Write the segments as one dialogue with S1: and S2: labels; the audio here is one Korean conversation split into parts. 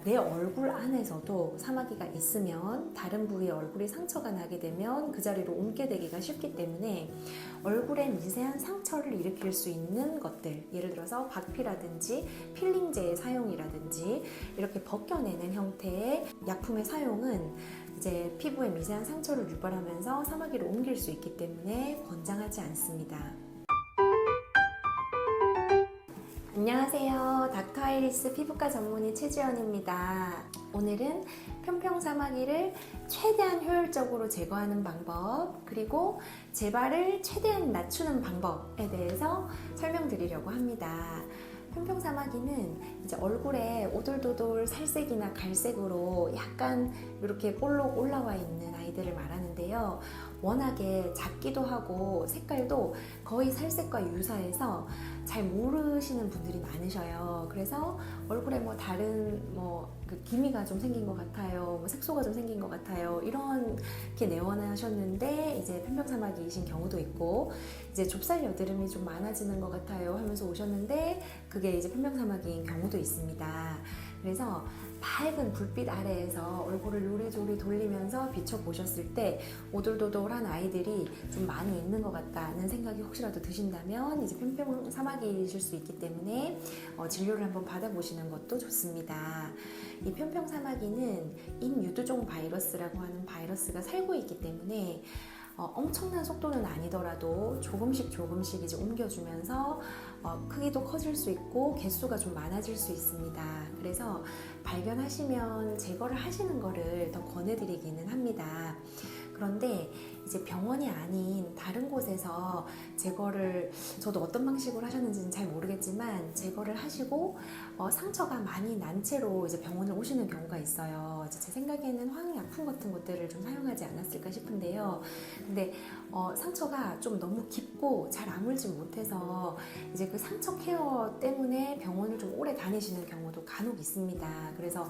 S1: 내 얼굴 안에서도 사마귀가 있으면 다른 부위에 얼굴이 상처가 나게 되면 그 자리로 옮게 되기가 쉽기 때문에 얼굴에 미세한 상처를 일으킬 수 있는 것들, 예를 들어서 박피라든지 필링제의 사용이라든지 이렇게 벗겨내는 형태의 약품의 사용은 이제 피부에 미세한 상처를 유발하면서 사마귀를 옮길 수 있기 때문에 권장하지 않습니다. 안녕하세요. 닥터 아이리스 피부과 전문의 최지연입니다. 오늘은 평평사마귀를 최대한 효율적으로 제거하는 방법, 그리고 재발을 최대한 낮추는 방법에 대해서 설명드리려고 합니다. 평평사마귀는 이제 얼굴에 오돌도돌 살색이나 갈색으로 약간 이렇게 볼록 올라와 있는 아이들을 말하는데요. 워낙에 작기도 하고 색깔도 거의 살색과 유사해서 잘 모르시는 분들이 많으셔요. 그래서 얼굴에 뭐 다른 그 기미가 좀 생긴 것 같아요, 색소가 좀 생긴 것 같아요, 이렇게 내원하셨는데 이제 평평사마귀이신 경우도 있고, 이제 좁쌀 여드름이 좀 많아지는 것 같아요 하면서 오셨는데 그게 이제 평평사마귀인 경우도 있습니다. 그래서 밝은 불빛 아래에서 얼굴을 요리조리 돌리면서 비춰보셨을 때 오돌도돌한 아이들이 좀 많이 있는 것 같다는 생각이 혹시라도 드신다면 이제 평평사마귀이실 수 있기 때문에 진료를 한번 받아보시는 것도 좋습니다. 이 평평사마귀는 인유두종 바이러스라고 하는 바이러스가 살고 있기 때문에 엄청난 속도는 아니더라도 조금씩 이제 옮겨주면서 크기도 커질 수 있고 개수가 좀 많아질 수 있습니다. 그래서 발견하시면 제거를 하시는 거를 더 권해드리기는 합니다. 그런데 이제 병원이 아닌 다른 곳에서 제거를, 저도 어떤 방식으로 하셨는지는 잘 모르겠지만 제거를 하시고 상처가 많이 난 채로 이제 병원을 오시는 경우가 있어요. 제 생각에는 화학약품 같은 것들을 좀 사용하지 않았을까 싶은데요. 근데 상처가 좀 너무 깊고 잘 아물지 못해서 이제 그 상처 케어 때문에 병원을 좀 오래 다니시는 경우도 간혹 있습니다. 그래서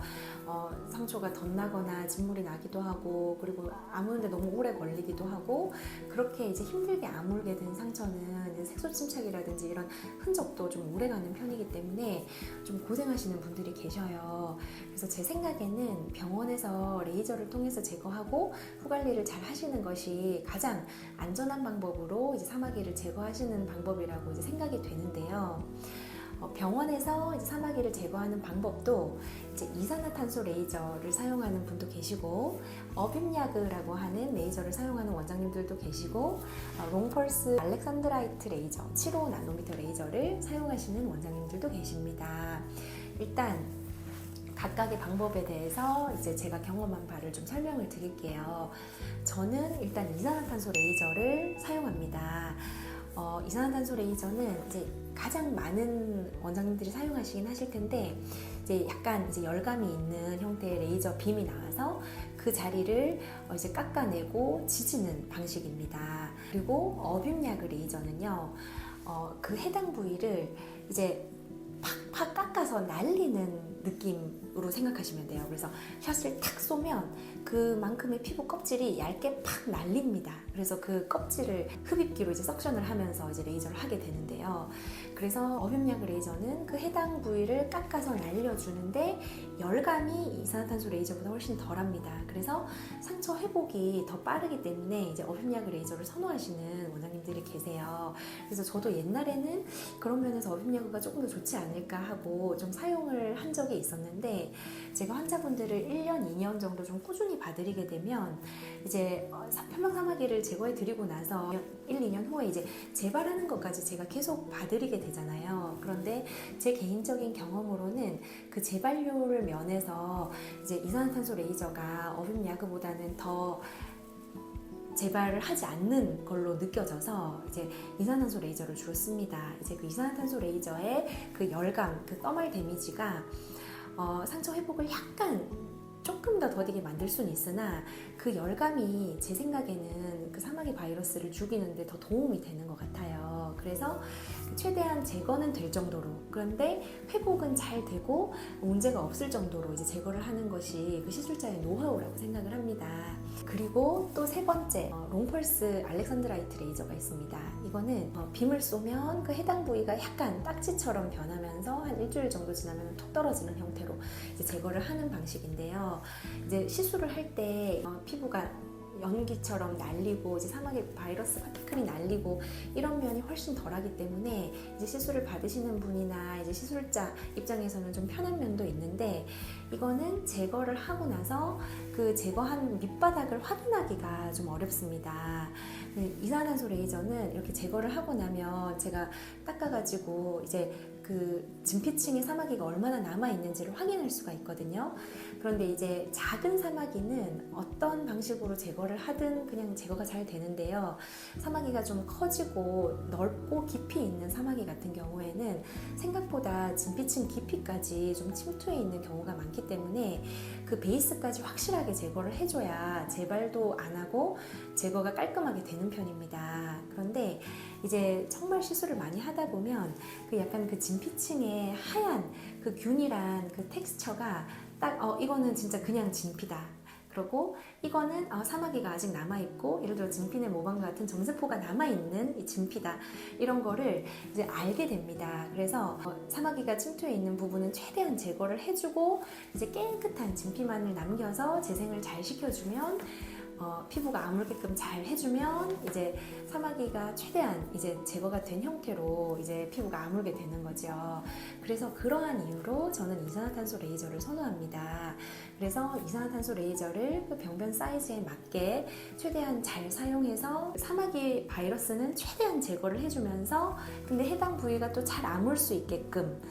S1: 상처가 덧나거나 진물이 나기도 하고, 그리고 아무는데 너무 오래 걸리기도 하고, 그렇게 이제 힘들게 아물게 된 상처는 이제 색소 침착이라든지 이런 흔적도 좀 오래가는 편이기 때문에 좀 고생하시는 분들이 계셔요. 그래서 제 생각에는 병원에서 레이저를 통해서 제거하고 후 관리를 잘 하시는 것이 가장 안전한 방법으로 이제 사마귀를 제거하시는 방법이라고 이제 생각이 되는데요. 병원에서 이제 사마귀를 제거하는 방법도 이제 이산화탄소 레이저를 사용하는 분도 계시고, 어빔야그라고 하는 레이저를 사용하는 원장님들도 계시고, 롱펄스 알렉산드라이트 레이저 75나노미터 레이저를 사용하시는 원장님들도 계십니다. 일단 각각의 방법에 대해서 이제 제가 경험한 바를 좀 설명을 드릴게요. 저는 일단 이산화탄소 레이저를 사용합니다. 이산화탄소 레이저는 이제 가장 많은 원장님들이 사용하시긴 하실 텐데, 이제 약간 이제 열감이 있는 형태의 레이저 빔이 나와서 그 자리를 이제 깎아내고 지지는 방식입니다. 그리고 어빔야그 레이저는요, 그 해당 부위를 이제 팍팍 깎아서 날리는 느낌으로 생각하시면 돼요. 그래서 샷을 탁 쏘면 그만큼의 피부 껍질이 얇게 팍 날립니다. 그래서 그 껍질을 흡입기로 이제 석션을 하면서 이제 레이저를 하게 되는데요. 그래서 어빔야그 레이저는 그 해당 부위를 깎아서 날려주는데 열감이 이산화탄소 레이저보다 훨씬 덜합니다. 그래서 상처 회복이 더 빠르기 때문에 이제 어빔야그 레이저를 선호하시는 원장님들이 계세요. 그래서 저도 옛날에는 그런 면에서 어빔야그가 조금 더 좋지 않을까 하고 좀 사용을 한 적이 있었는데, 제가 환자분들을 1년, 2년 정도 좀 꾸준히 봐드리게 되면 이제 평평사마귀를 제거해 드리고 나서 1, 2년 후에 이제 재발하는 것까지 제가 계속 봐드리게 되잖아요. 그런데 제 개인적인 경험으로는 그 재발률을 면에서 이제 이산화탄소 레이저가 어빔야그보다는 더 재발을 하지 않는 걸로 느껴져서 이제 이산화탄소 레이저를 주로 씁니다. 이제 그 이산화탄소 레이저의 그 열감, 그 더멀 데미지가 상처 회복을 약간 조금 더 더디게 만들 수는 있으나 그 열감이 제 생각에는 그 사마귀 바이러스를 죽이는데 더 도움이 되는 것 같아요. 그래서 최대한 제거는 될 정도로, 그런데 회복은 잘 되고 문제가 없을 정도로 이제 제거를 하는 것이 그 시술자의 노하우라고 생각을 합니다. 그리고 또 세 번째, 롱펄스 알렉산드라이트 레이저가 있습니다. 이거는 빔을 쏘면 그 해당 부위가 약간 딱지처럼 변하면서 한 일주일 정도 지나면 톡 떨어지는 형태로 이제 제거를 하는 방식인데요. 이제 시술을 할 때 피부가 연기처럼 날리고 이제 사막의 바이러스 파티클이 날리고 이런 면이 훨씬 덜하기 때문에 이제 시술을 받으시는 분이나 이제 시술자 입장에서는 좀 편한 면도 있는데, 이거는 제거를 하고 나서 그 제거한 밑바닥을 확인하기가 좀 어렵습니다. 이산화탄소 레이저는 이렇게 제거를 하고 나면 제가 닦아가지고 이제 그 진피층의 사마귀가 얼마나 남아있는지를 확인할 수가 있거든요. 그런데 이제 작은 사마귀는 어떤 방식으로 제거를 하든 그냥 제거가 잘 되는데요. 사마귀가 좀 커지고 넓고 깊이 있는 사마귀 같은 경우에는 생각보다 진피층 깊이까지 좀 침투해 있는 경우가 많기 때문에 그 베이스까지 확실하게 제거를 해줘야 재발도 안 하고 제거가 깔끔하게 되는 편입니다. 그런데 이제 정말 시술을 많이 하다 보면 그 약간 그 진피층의 하얀 그 균일한 그 텍스처가 딱 이거는 진짜 그냥 진피다. 그리고 이거는 사마귀가 아직 남아있고, 예를 들어 진피의 모방 같은 점세포가 남아있는 이 진피다, 이런 거를 이제 알게 됩니다. 그래서 사마귀가 침투해 있는 부분은 최대한 제거를 해주고 이제 깨끗한 진피만을 남겨서 재생을 잘 시켜주면 피부가 아물게끔 잘 해주면 이제 사마귀가 최대한 이제 제거가 된 형태로 이제 피부가 아물게 되는 거죠. 그래서 그러한 이유로 저는 이산화탄소 레이저를 선호합니다. 그래서 이산화탄소 레이저를 그 병변 사이즈에 맞게 최대한 잘 사용해서 사마귀 바이러스는 최대한 제거를 해주면서, 근데 해당 부위가 또 잘 아물 수 있게끔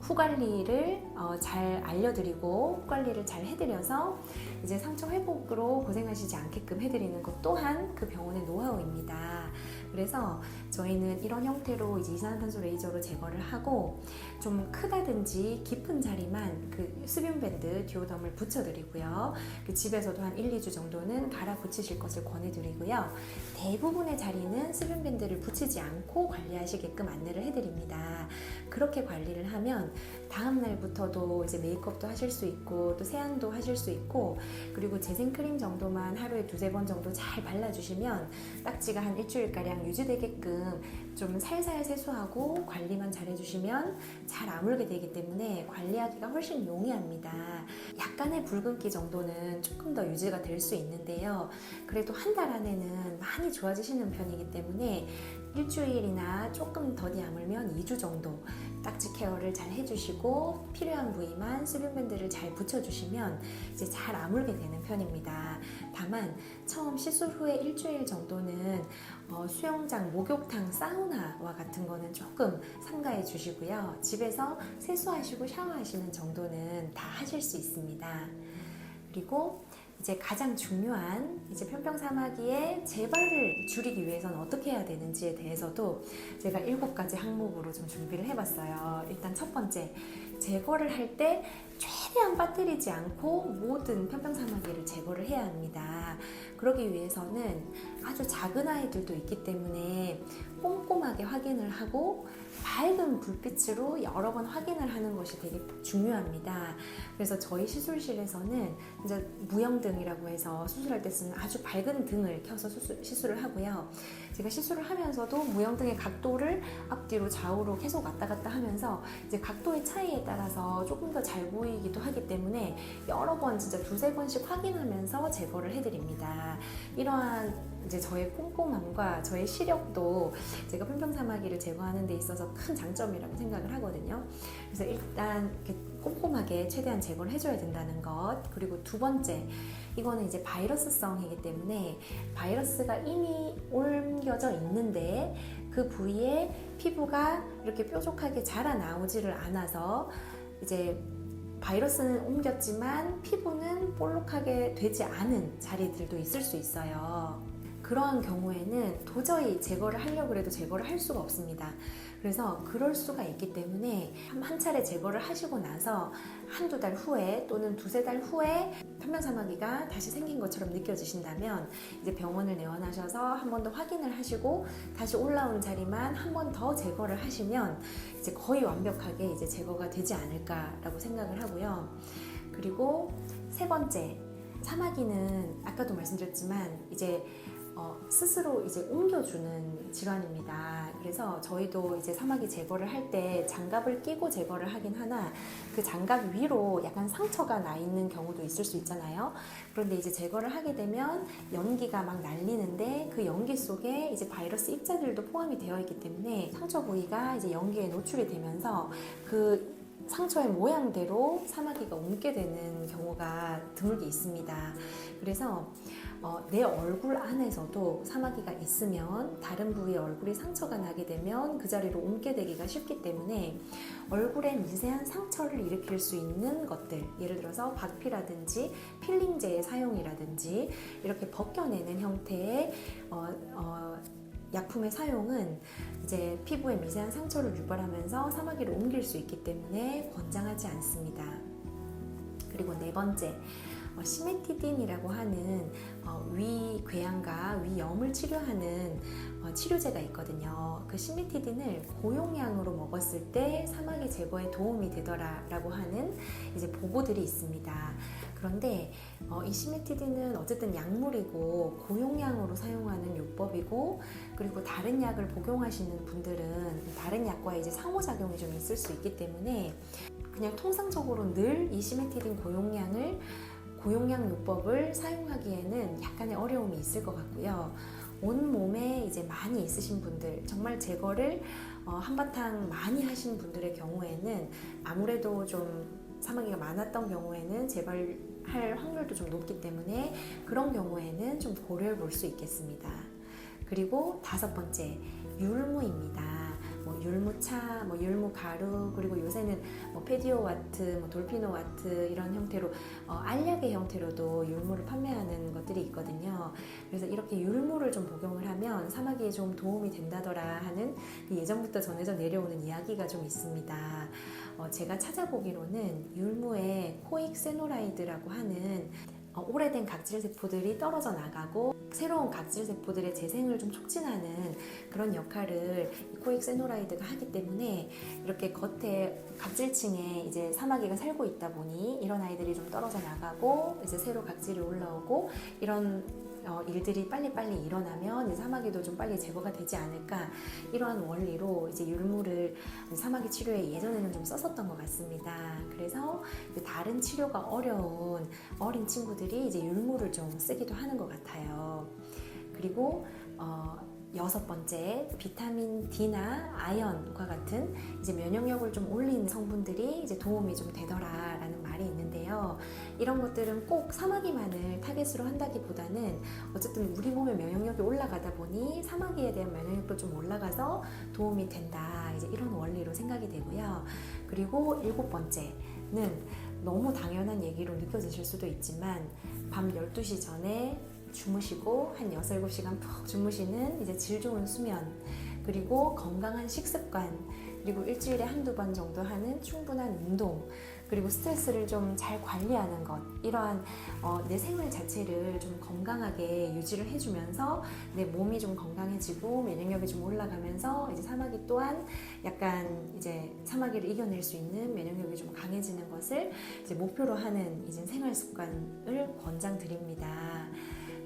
S1: 후 관리를 잘 알려드리고 후 관리를 잘 해드려서 이제 상처 회복으로 고생하시지 않게끔 해드리는 것 또한 그 병원의 노하우입니다. 그래서 저희는 이런 형태로 이제 이산화탄소 레이저로 제거를 하고, 좀 크다든지 깊은 자리만 그 수분 밴드 디오덤을 붙여드리고요. 그 집에서도 한 1, 2주 정도는 갈아 붙이실 것을 권해드리고요. 대부분의 자리는 수분 밴드를 붙이지 않고 관리하시게끔 안내를 해드립니다. 그렇게 관리를 하면 다음 날부터도 이제 메이크업도 하실 수 있고 또 세안도 하실 수 있고, 그리고 재생 크림 정도만 하루에 2-3번 정도 잘 발라주시면 딱지가 한 일주일가량 유지되게끔 좀 살살 세수하고 관리만 잘 해주시면 잘 아물게 되기 때문에 관리하기가 훨씬 용이합니다. 약간의 붉은기 정도는 조금 더 유지가 될 수 있는데요. 그래도 한 달 안에는 많이 좋아지시는 편이기 때문에 일주일이나 조금 더디 아물면 2주 정도 딱지 케어를 잘 해주시고 필요한 부위만 수분밴드를 잘 붙여주시면 이제 잘 아물게 되는 편입니다. 다만 처음 시술 후에 일주일 정도는 수영장, 목욕탕, 사우나와 같은 거는 조금 삼가해 주시고요. 집에서 세수하시고 샤워하시는 정도는 다 하실 수 있습니다. 그리고 이제 가장 중요한 이제 편평사마귀의 재발을 줄이기 위해서는 어떻게 해야 되는지에 대해서도 제가 7가지 항목으로 좀 준비를 해봤어요. 일단 첫 번째, 제거를 할 때 최대한 빠뜨리지 않고 모든 편평사마귀를 제거를 해야 합니다. 그러기 위해서는 아주 작은 아이들도 있기 때문에 꼼꼼하게 확인을 하고 밝은 불빛으로 여러 번 확인을 하는 것이 되게 중요합니다. 그래서 저희 시술실에서는 이제 무영등이라고 해서 수술할 때 쓰는 아주 밝은 등을 켜서 시술을 하고요. 제가 시술을 하면서도 무영등의 각도를 앞뒤로 좌우로 계속 왔다 갔다 하면서 이제 각도의 차이에 따라서 조금 더 잘 보이기도 하기 때문에 여러 번 진짜 2-3번씩 확인하면서 제거를 해드립니다. 이러한 이제 저의 꼼꼼함과 저의 시력도 제가 편평사마귀를 제거하는 데 있어서 큰 장점이라고 생각을 하거든요. 그래서 일단 이렇게 꼼꼼하게 최대한 제거를 해줘야 된다는 것. 그리고 두 번째, 이거는 이제 바이러스성이기 때문에 바이러스가 이미 옮겨져 있는데 그 부위에 피부가 이렇게 뾰족하게 자라나오지를 않아서 이제 바이러스는 옮겼지만 피부는 볼록하게 되지 않은 자리들도 있을 수 있어요. 그러한 경우에는 도저히 제거를 하려고 해도 제거를 할 수가 없습니다. 그래서 그럴 수가 있기 때문에 한 차례 제거를 하시고 나서 한두 달 후에 또는 두세 달 후에 편명사마귀가 다시 생긴 것처럼 느껴지신다면 이제 병원을 내원하셔서 한 번 더 확인을 하시고 다시 올라온 자리만 한 번 더 제거를 하시면 이제 거의 완벽하게 이제 제거가 되지 않을까라고 생각을 하고요. 그리고 세 번째, 사마귀는 아까도 말씀드렸지만 이제 스스로 이제 옮겨주는 질환입니다. 그래서 저희도 이제 사마귀 제거를 할 때 장갑을 끼고 제거를 하긴 하나 그 장갑 위로 약간 상처가 나 있는 경우도 있을 수 있잖아요. 그런데 이제 제거를 하게 되면 연기가 막 날리는데 그 연기 속에 이제 바이러스 입자들도 포함이 되어 있기 때문에 상처 부위가 이제 연기에 노출이 되면서 그 상처의 모양대로 사마귀가 옮게 되는 경우가 드물게 있습니다. 그래서 내 얼굴 안에서도 사마귀가 있으면 다른 부위의 얼굴이 상처가 나게 되면 그 자리로 옮게 되기가 쉽기 때문에 얼굴에 미세한 상처를 일으킬 수 있는 것들, 예를 들어서 박피라든지 필링제의 사용이라든지 이렇게 벗겨내는 형태의 약품의 사용은 이제 피부에 미세한 상처를 유발하면서 사마귀를 옮길 수 있기 때문에 권장하지 않습니다. 그리고 네 번째, 시메티딘이라고 하는 위궤양과 위염을 치료하는 치료제가 있거든요. 그 시메티딘을 고용량으로 먹었을 때 사마귀 제거에 도움이 되더라라고 하는 이제 보고들이 있습니다. 그런데 이 시메티딘은 어쨌든 약물이고 고용량으로 사용하는 요법이고 그리고 다른 약을 복용하시는 분들은 다른 약과 이제 상호작용이 좀 있을 수 있기 때문에 그냥 통상적으로 늘 이 시메티딘 고용량 요법을 사용하기에는 약간의 어려움이 있을 것 같고요. 온 몸에 이제 많이 있으신 분들, 정말 제거를 한바탕 많이 하신 분들의 경우에는 아무래도 좀 사마귀가 많았던 경우에는 재발할 확률도 좀 높기 때문에 그런 경우에는 좀 고려해 볼 수 있겠습니다. 그리고 다섯 번째, 율무입니다. 율무차, 율무가루, 그리고 요새는 페디오와트, 돌피노와트 이런 형태로 알약의 형태로도 율무를 판매하는 것들이 있거든요. 그래서 이렇게 율무를 좀 복용을 하면 사마귀에 좀 도움이 된다더라 하는 예전부터 전해져 내려오는 이야기가 좀 있습니다. 제가 찾아보기로는 율무에 코익세노라이드라고 하는 오래된 각질 세포들이 떨어져 나가고 새로운 각질 세포들의 재생을 좀 촉진하는 그런 역할을 코익세노라이드가 하기 때문에 이렇게 겉에 각질층에 이제 사마귀가 살고 있다 보니 이런 아이들이 좀 떨어져 나가고 이제 새로 각질이 올라오고 이런 일들이 빨리빨리 일어나면 이제 사마귀도 좀 빨리 제거가 되지 않을까, 이러한 원리로 이제 율무를 사마귀 치료에 예전에는 좀 썼었던 것 같습니다. 그래서 다른 치료가 어려운 어린 친구들이 이제 율무를 좀 쓰기도 하는 것 같아요. 그리고 여섯 번째, 비타민 D나 아연과 같은 이제 면역력을 좀 올리는 성분들이 이제 도움이 좀 되더라라는 말이 있는데요. 이런 것들은 꼭 사마귀만을 타겟으로 한다기보다는 어쨌든 우리 몸의 면역력이 올라가다 보니 사마귀에 대한 면역력도 좀 올라가서 도움이 된다, 이제 이런 원리로 생각이 되고요. 그리고 일곱 번째는 너무 당연한 얘기로 느껴지실 수도 있지만 밤 12시 전에 주무시고 한 6, 7시간 푹 주무시는 이제 질 좋은 수면, 그리고 건강한 식습관, 그리고 일주일에 한두 번 정도 하는 충분한 운동, 그리고 스트레스를 좀 잘 관리하는 것, 이러한 내 생활 자체를 좀 건강하게 유지를 해주면서 내 몸이 좀 건강해지고 면역력이 좀 올라가면서 이제 사마귀 또한 약간 이제 사마귀를 이겨낼 수 있는 면역력이 좀 강해지는 것을 이제 목표로 하는 이제 생활 습관을 권장드립니다.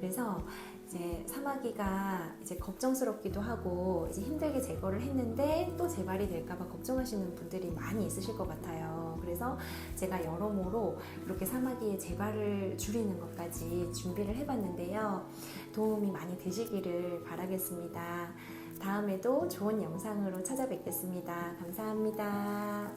S1: 그래서 이제 사마귀가 이제 걱정스럽기도 하고 이제 힘들게 제거를 했는데 또 재발이 될까봐 걱정하시는 분들이 많이 있으실 것 같아요. 그래서 제가 여러모로 이렇게 사마귀의 재발을 줄이는 것까지 준비를 해봤는데요. 도움이 많이 되시기를 바라겠습니다. 다음에도 좋은 영상으로 찾아뵙겠습니다. 감사합니다.